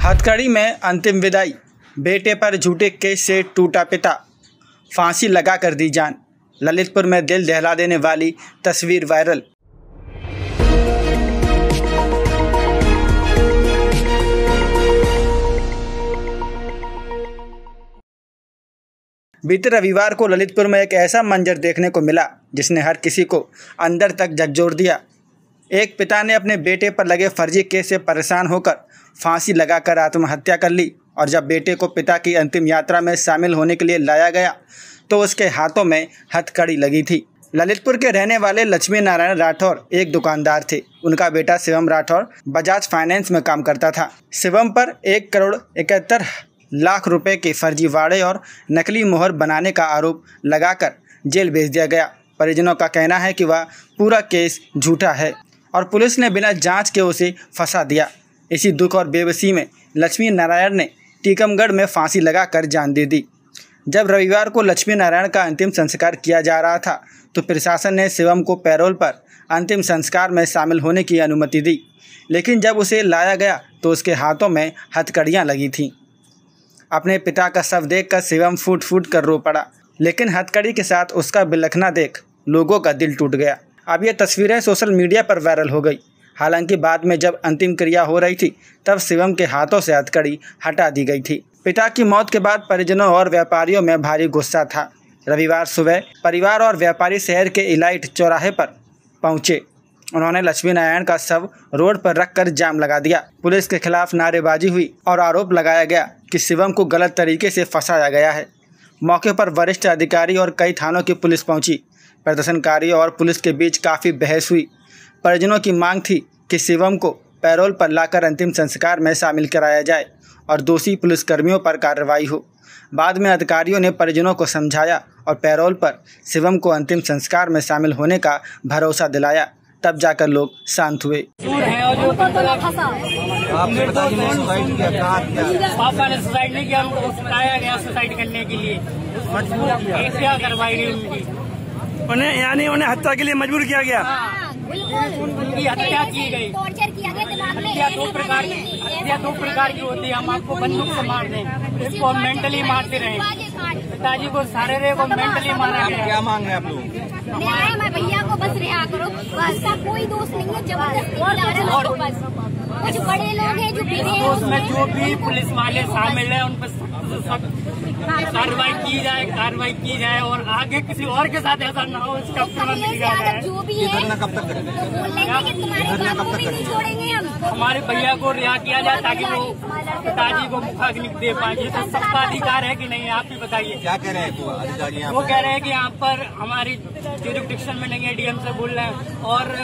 हथकड़ी में अंतिम विदाई। बेटे पर झूठे केस से टूटा पिता, फांसी लगा कर दी जान। ललितपुर में दिल दहला देने वाली तस्वीर वायरल। बीते रविवार को ललितपुर में एक ऐसा मंजर देखने को मिला जिसने हर किसी को अंदर तक झकझोर दिया। एक पिता ने अपने बेटे पर लगे फर्जी केस से परेशान होकर फांसी लगाकर आत्महत्या कर ली और जब बेटे को पिता की अंतिम यात्रा में शामिल होने के लिए लाया गया तो उसके हाथों में हथकड़ी लगी थी। ललितपुर के रहने वाले लक्ष्मी नारायण राठौर एक दुकानदार थे। उनका बेटा शिवम राठौर बजाज फाइनेंस में काम करता था। शिवम पर 1,71,00,000 रुपए के फर्जीवाड़े और नकली मोहर बनाने का आरोप लगाकर जेल भेज दिया गया। परिजनों का कहना है कि वह पूरा केस झूठा है और पुलिस ने बिना जांच के उसे फंसा दिया। इसी दुख और बेबसी में लक्ष्मी नारायण ने टीकमगढ़ में फांसी लगाकर जान दे दी। जब रविवार को लक्ष्मी नारायण का अंतिम संस्कार किया जा रहा था तो प्रशासन ने शिवम को पैरोल पर अंतिम संस्कार में शामिल होने की अनुमति दी, लेकिन जब उसे लाया गया तो उसके हाथों में हथकड़ियाँ लगी थीं। अपने पिता का शव देखकर शिवम फूट फूट कर रो पड़ा, लेकिन हथकड़ी के साथ उसका बिलखना देख लोगों का दिल टूट गया। अब ये तस्वीरें सोशल मीडिया पर वायरल हो गई। हालांकि बाद में जब अंतिम क्रिया हो रही थी तब शिवम के हाथों से हथकड़ी हटा दी गई थी। पिता की मौत के बाद परिजनों और व्यापारियों में भारी गुस्सा था। रविवार सुबह परिवार और व्यापारी शहर के इलाइट चौराहे पर पहुंचे। उन्होंने लक्ष्मी नारायण का शव रोड पर रखकर जाम लगा दिया। पुलिस के खिलाफ नारेबाजी हुई और आरोप लगाया गया कि शिवम को गलत तरीके से फंसाया गया है। मौके पर वरिष्ठ अधिकारी और कई थानों की पुलिस पहुंची। प्रदर्शनकारियों और पुलिस के बीच काफ़ी बहस हुई। परिजनों की मांग थी कि शिवम को पैरोल पर लाकर अंतिम संस्कार में शामिल कराया जाए और दोषी पुलिसकर्मियों पर कार्रवाई हो। बाद में अधिकारियों ने परिजनों को समझाया और पैरोल पर शिवम को अंतिम संस्कार में शामिल होने का भरोसा दिलाया। तब जाकर लोग शांत हुए। पापा ने सुसाइड नहीं किया, उनको सुनाया गया सुसाइड करने के लिए। क्या करवाई गई उन्हें, यानी उन्हें हत्या के लिए मजबूर किया गया। उनकी हत्या की गई। हत्या दो प्रकार की होती है। हम आपको बंदूक से मार दें, इसको हम मेंटली मारते रहे। पिताजी को शारीरिक और मेंटली मारा गया। क्या मांग है आप लोग? भैया को बस रिहा करो, ऐसा कोई दोष नहीं है। जबरदस्ती कुछ बड़े लोग हैं जो उसमें जो भी पुलिस वाले शामिल है उन पर कार्रवाई की जाए और आगे किसी और के साथ ऐसा ना हो, इसका तुरंत किया जाए। जो भी है कब तक छोड़ेंगे हम। हमारे भैया को रिहा किया जाए ताकि वो पिताजी को मुखाग्नि दे पाए। ये तो सबका अधिकार है कि नहीं, आप ही बताइए। क्या कह रहे हैं अधिकारी? वो कह रहे हैं कि यहाँ पर हमारी ज्यूरिसडिक्शन में नहीं है, डीएम से बोल रहे हैं। और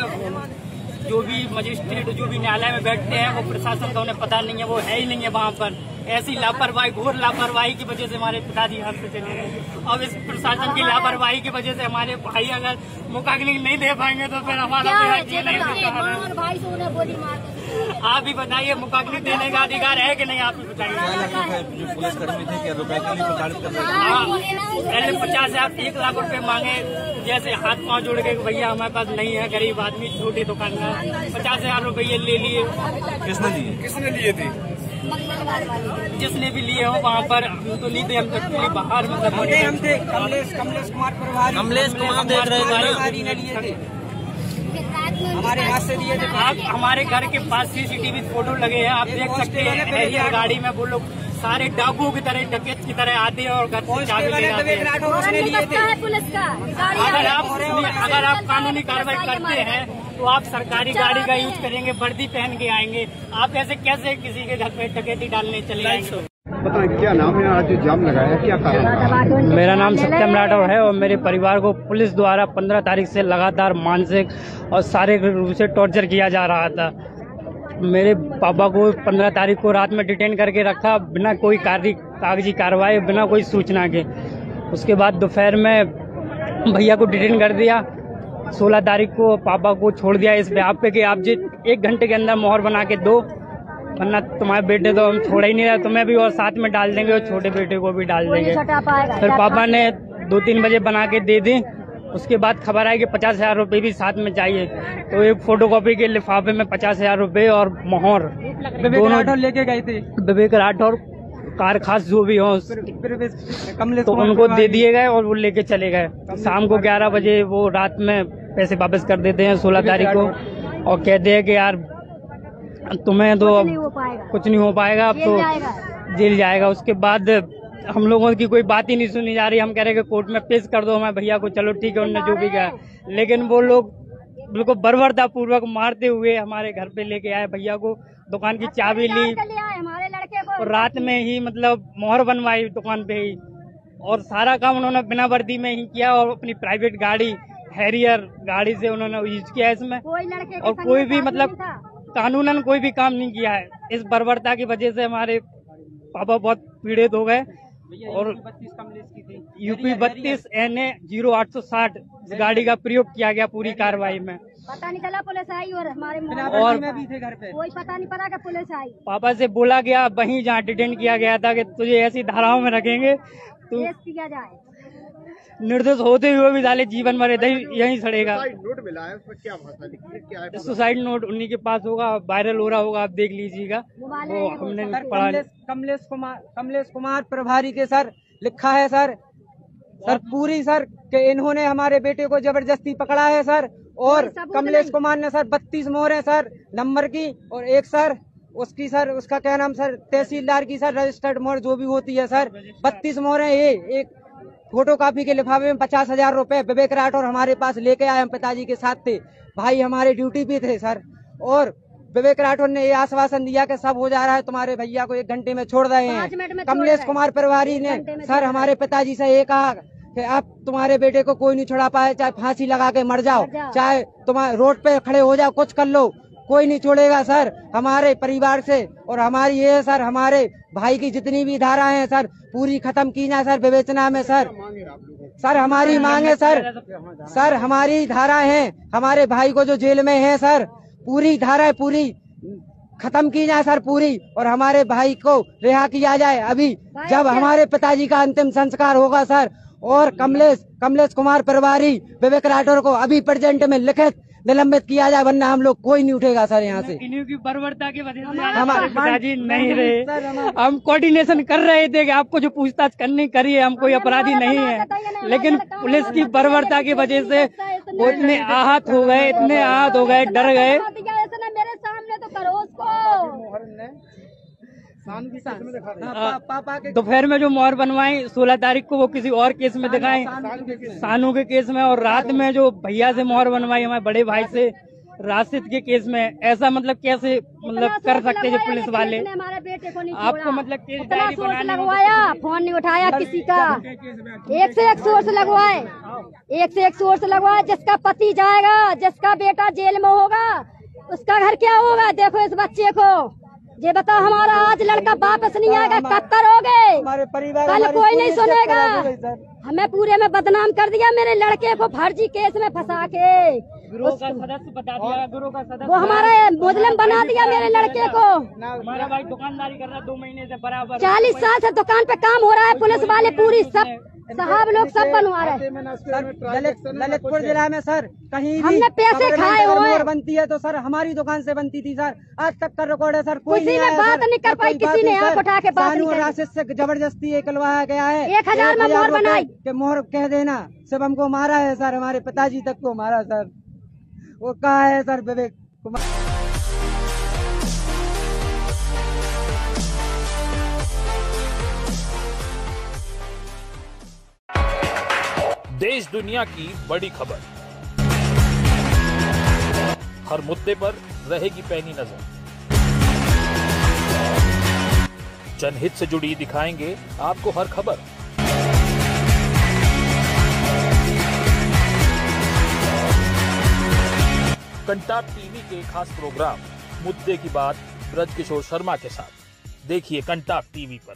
जो भी मजिस्ट्रेट जो भी न्यायालय में बैठते हैं वो प्रशासन का उन्हें पता नहीं है, वो है ही नहीं है वहाँ पर। ऐसी लापरवाही, घोर लापरवाही की वजह से हमारे पिताजी हाथ से चले गए। अब इस प्रशासन की लापरवाही की वजह से हमारे भाई अगर मुखाग्नि नहीं दे पाएंगे तो फिर हमारा आप ही बताइए, मुखाग्नि देने का अधिकार है कि नहीं, आप ही बताइए। पहले 50,000-1,00,000 रुपए मांगे, जैसे हाथ पांव जोड़ के भैया हमारे पास नहीं है, गरीब आदमी, छोटी दुकान में 50,000 रुपये ले लिए। किसने लिए थे? जिसने भी लिए हो वहाँ पर तो नहीं थे, हम तक बाहर मतलब हम थे। कमलेश कुमार देख रहे थे, हमारे हाथ से लिए थे। आप हमारे घर के पास CCTV फोटो लगे हैं, आप देख सकते हैं। हैरियर गाड़ी में वो लोग सारे डाकुओं की तरह, डकैत की तरह आते हैं और घर से चाबी ले जाते हैं। अगर आप कानूनी कार्रवाई करते हैं तो आप सरकारी गाड़ी का यूज करेंगे, वर्दी पहन के आएंगे। आप ऐसे कैसे किसी के घर पे डकैती डालने चले जाएंगे? बताएं क्या नाम है, आज जाम लगाया, क्या कारण? मेरा नाम सत्यम राठौर है और मेरे परिवार को पुलिस द्वारा 15 तारीख से लगातार मानसिक और शारीरिक रूप से टॉर्चर किया जा रहा था। मेरे पापा को 15 तारीख को रात में डिटेन करके रखा बिना कोई कागजी कार्रवाई, बिना कोई सूचना के। उसके बाद दोपहर में भैया को डिटेन कर दिया। 16 तारीख को पापा को छोड़ दिया इस बात पे कि आप जी 1 घंटे के अंदर मोहर बना के दो, वरना तुम्हारे बेटे तो हम छोड़ ही नहीं रहे, तुम्हें भी और साथ में डाल देंगे और छोटे बेटे को भी डाल देंगे। फिर पापा ने 2-3 बजे बना के दे दी उसके बाद खबर आई कि 50,000 रुपये भी साथ में चाहिए, तो एक फोटोकॉपी के लिफाफे में 50,000 रुपये और मोहर दोनों लेके गए थे। विवेक राठौर कार खास जो भी हो तो उनको दे दिए गए और वो लेके चले गए। शाम को 11 बजे वो रात में पैसे वापस कर देते हैं 16 तारीख को, और कहते हैं कि यार तुम्हें तो कुछ नहीं हो पाएगा, अब तो जेल जाएगा। उसके बाद हम लोगों की कोई बात ही नहीं सुनी जा रही। हम कह रहे कि कोर्ट में पेश कर दो हमारे भैया को, चलो ठीक है, उन्होंने जो भी कहा, लेकिन वो लोग बिल्कुल बर्बरता पूर्वक मारते हुए हमारे घर पे लेके आए भैया को, दुकान की चाबी ली और रात में ही मतलब मोहर बनवाई दुकान पे ही, और सारा काम उन्होंने बिना वर्दी में ही किया और अपनी प्राइवेट गाड़ी हैरियर गाड़ी से उन्होंने यूज किया इसमें, और कोई भी मतलब कानूनन कोई भी काम नहीं किया है। इस बर्बरता की वजह से हमारे पापा बहुत पीड़ित हो गए। और यूपी 32 NA 0860 गाड़ी का प्रयोग किया गया पूरी कार्रवाई में। पता नहीं चला पुलिस आई और हमारे और भी थे घर पे, कोई पता नहीं पड़ा कि पुलिस आई। पापा से बोला गया वहीं जहाँ डिटेन किया गया था कि तुझे ऐसी धाराओं में रखेंगे तो किया जाए, निर्दोष होते हुए भी साले जीवन भर यहीं सड़ेगा। नोट मिला है, उसमें क्या भाषा लिखी है, क्या है? सुसाइड नोट उन्हीं के पास होगा, वायरल हो रहा होगा, आप देख लीजिएगा। वो हमने पढ़ा। कमलेश कुमार प्रभारी के सर लिखा है सर पूरी सर कि इन्होंने हमारे बेटे को जबरदस्ती पकड़ा है सर, और कमलेश कुमार ने सर 32 मोहरें सर नंबर की, और एक सर उसकी सर उसका क्या नाम सर तहसीलदार की सर रजिस्टर्ड मोहर जो भी होती है सर 32 मोहरें। ये एक फोटो कॉपी के लिफाफे में 50,000 रुपए विवेक राठौर हमारे पास लेके आए। हम पिताजी के साथ थे, भाई हमारे ड्यूटी पे थे सर, और विवेक राठौर ने ये आश्वासन दिया कि सब हो जा रहा है, तुम्हारे भैया को 1 घंटे में छोड़ रहे हैं। कमलेश कुमार प्रभारी ने सर हमारे पिताजी से ये कहा कि अब तुम्हारे बेटे को कोई नहीं छुड़ा पाए, चाहे फांसी लगा के मर जाओ, चाहे तुम्हारे रोड पे खड़े हो जाओ, कुछ कर लो, कोई नहीं छोड़ेगा सर हमारे परिवार से। और हमारी ये सर हमारे भाई की जितनी भी धाराएं हैं सर पूरी खत्म की जाए सर विवेचना में सर हमारी मांग है सर हमारी धाराएं हैं, हमारे भाई को जो जेल में है सर पूरी धाराएं पूरी खत्म की जाए सर पूरी, और हमारे भाई को रिहा किया जाए अभी जब हमारे पिताजी का अंतिम संस्कार होगा सर। और कमलेश कुमार प्रभारी विवेक राठौर को अभी प्रेजेंट में लिखित निलंबित किया जाए, वरना हम लोग कोई नहीं उठेगा सर यहाँ से। इन्हीं की बर्बरता की वजह से हमारे पिताजी नहीं रहे। हम कोऑर्डिनेशन कर रहे थे कि आपको जो पूछताछ करनी करिए, हम कोई अपराधी नहीं है, लेकिन पुलिस की बर्बरता की वजह से वो इतने आहत हो गए, डर गए। मेरे सामने तो करो उसको। दोपहर में जो मोहर बनवाई 16 तारीख को वो किसी और केस में दिखाई, सानू के केस में, और रात में जो भैया से मोहर बनवाई हमारे बड़े भाई से राशिद के केस में। ऐसा मतलब कैसे मतलब कर सकते हैं पुलिस वाले? हमारे बेटे को नहीं आपको मतलब केस डायरी बनानी लगवाया, फोन नहीं उठाया किसी का, एक से एक सोर्स लगवाए, जिसका पति जाएगा, जिसका बेटा जेल में होगा, उसका घर क्या होगा? देखो इस बच्चे को, ये बताओ हमारा आज लड़का वापस नहीं आएगा, कब करोगे? कल कोई नहीं सुनेगा। हमें पूरे में बदनाम कर दिया मेरे लड़के को फर्जी केस में फंसा के, गुरु का सदस्य बता दिया, गुरु का सदस्य वो हमारा मुजरिम बना दिया मेरे लड़के को। हमारा भाई दुकानदारी कर रहा है 2 महीने से बराबर, 40 साल से दुकान पे काम हो रहा है। पुलिस वाले पूरी सब साहब लोग सब बनवा रहे हैं। ललितपुर जिला में सर कहीं भी हमने पैसे खाए हुए बनती है तो सर हमारी दुकान से बनती थी सर, आज तक का रिकॉर्ड है सर। कोई किसी ने बात नहीं कर पाई, किसी ने आंख उठा के बात नहीं करी। राशिद से जबरदस्ती निकलवाया गया है, 1000 में मोहर बनाई के मोहर कह देना सब हमको मारा है सर, हमारे पिताजी तक को मारा सर। वो कहा है सर विवेक कुमार। देश दुनिया की बड़ी खबर, हर मुद्दे पर रहेगी पैनी नजर, जनहित से जुड़ी दिखाएंगे आपको हर खबर। कंटाप टीवी के खास प्रोग्राम मुद्दे की बात ब्रजकिशोर शर्मा के साथ देखिए कंटाप टीवी पर।